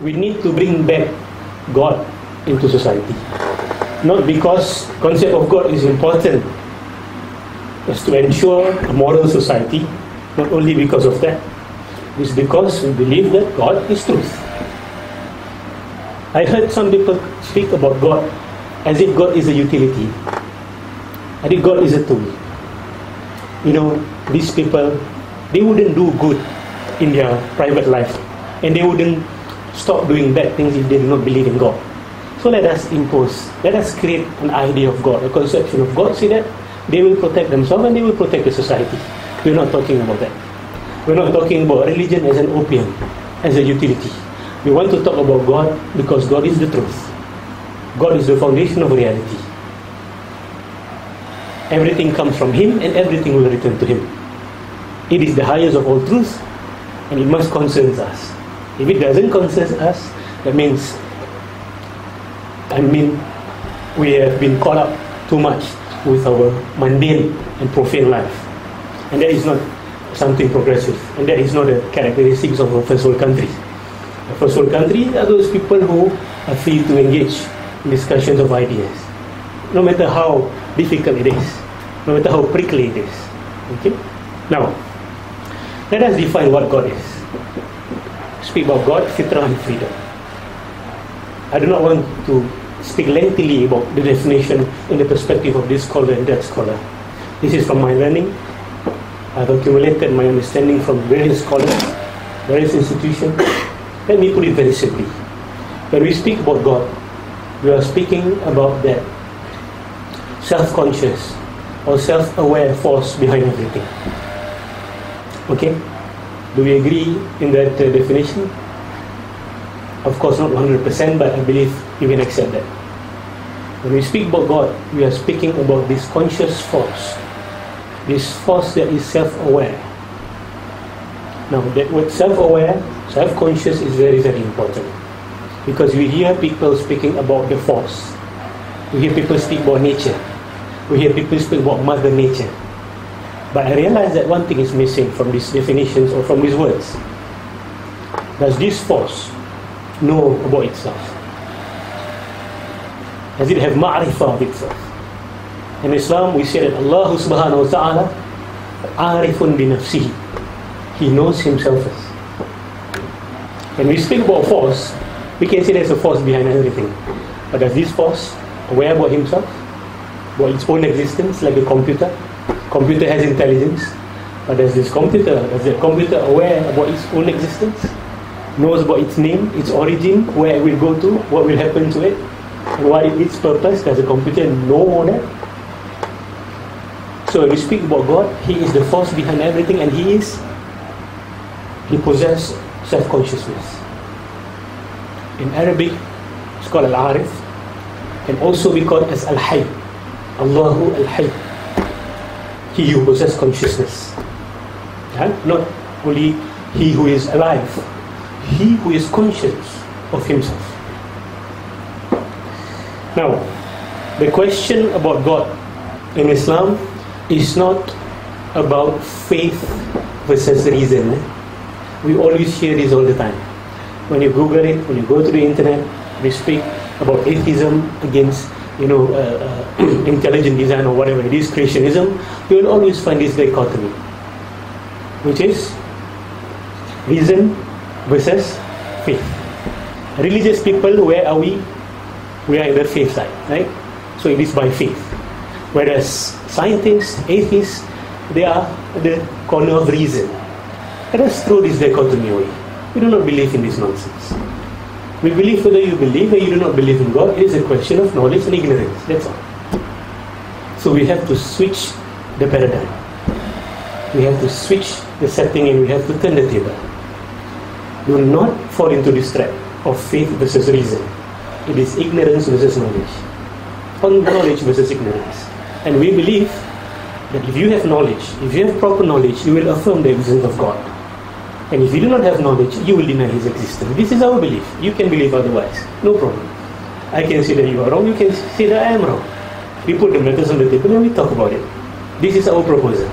we need to bring back God into society. Not because concept of God is important, it's to ensure a moral society, not only because of that. It's because we believe that God is truth. I heard some people speak about God as if God is a utility, as if God is a tool. You know, these people, they wouldn't do good in their private life, and they wouldn't stop doing bad things if they do not believe in God. So let us create an idea of God, a conception of God, so that they will protect themselves and they will protect the society. We're not talking about that. We're not talking about religion as an opium, as a utility. We want to talk about God because God is the truth. God is the foundation of reality. Everything comes from Him and everything will return to Him. It is the highest of all truth, and it must concern us. If it doesn't concern us, that means we have been caught up too much with our mundane and profane life, and that is not something progressive, and that is not the characteristics of a first world country. A first world country are those people who are free to engage in discussions of ideas, no matter how difficult it is, no matter how prickly it is. Okay? Now, let us define what God is. Speak about God, Fitrah and Freedom. I do not want to speak lengthily about the definition in the perspective of this scholar and that scholar. This is from my learning. I've accumulated my understanding from various scholars, various institutions. Let me put it very simply. When we speak about God, we are speaking about that self-conscious or self-aware force behind everything. Okay? Do we agree in that definition? Of course not 100%, but I believe you can accept that. When we speak about God, we are speaking about this conscious force, this force that is self-aware. Now, that word self-aware, self-conscious is very, very important, because we hear people speaking about the force. We hear people speak about nature. We hear people speak about Mother Nature. But I realize that one thing is missing from these definitions or from these words. Does this force know about itself? Does it have ma'rifah of itself? In Islam, we say that Allah subhanahu wa ta'ala arifun bi nafsihi. He knows Himself first. When we speak about force, we can say there's a force behind everything. But does this force aware about Himself? About its own existence, like a computer? Computer has intelligence, but does the computer aware about its own existence? Knows about its name, its origin, where it will go to, what will happen to it, and what is its purpose? Does the computer know all that? So when we speak about God, He is the force behind everything, and He possesses self-consciousness. In Arabic, it's called Al-Arif, can also be called as Al-Hayy. Allahu Al-Hayy. He who possesses consciousness. Not only He who is alive, He who is conscious of Himself. Now, the question about God in Islam is not about faith versus reason. We always hear this all the time. When you Google it, when you go to the internet, we speak about atheism against intelligent design or whatever it is, creationism. You will always find this dichotomy, which is reason versus faith. Religious people, where are we? We are in the faith side, right? So it is by faith. Whereas scientists, atheists, they are the corner of reason. Let us throw this dichotomy away. We do not believe in this nonsense. We believe whether you believe or you do not believe in God. It is a question of knowledge and ignorance. That's all. So we have to switch the paradigm. We have to switch the setting, and we have to turn the table. Do not fall into this trap of faith versus reason. It is ignorance versus knowledge. Or knowledge versus ignorance. And we believe that if you have knowledge, if you have proper knowledge, you will affirm the existence of God. And if you do not have knowledge, you will deny His existence. This is our belief. You can believe otherwise. No problem. I can say that you are wrong. You can say that I am wrong. We put the matters on the table and we talk about it. This is our proposal.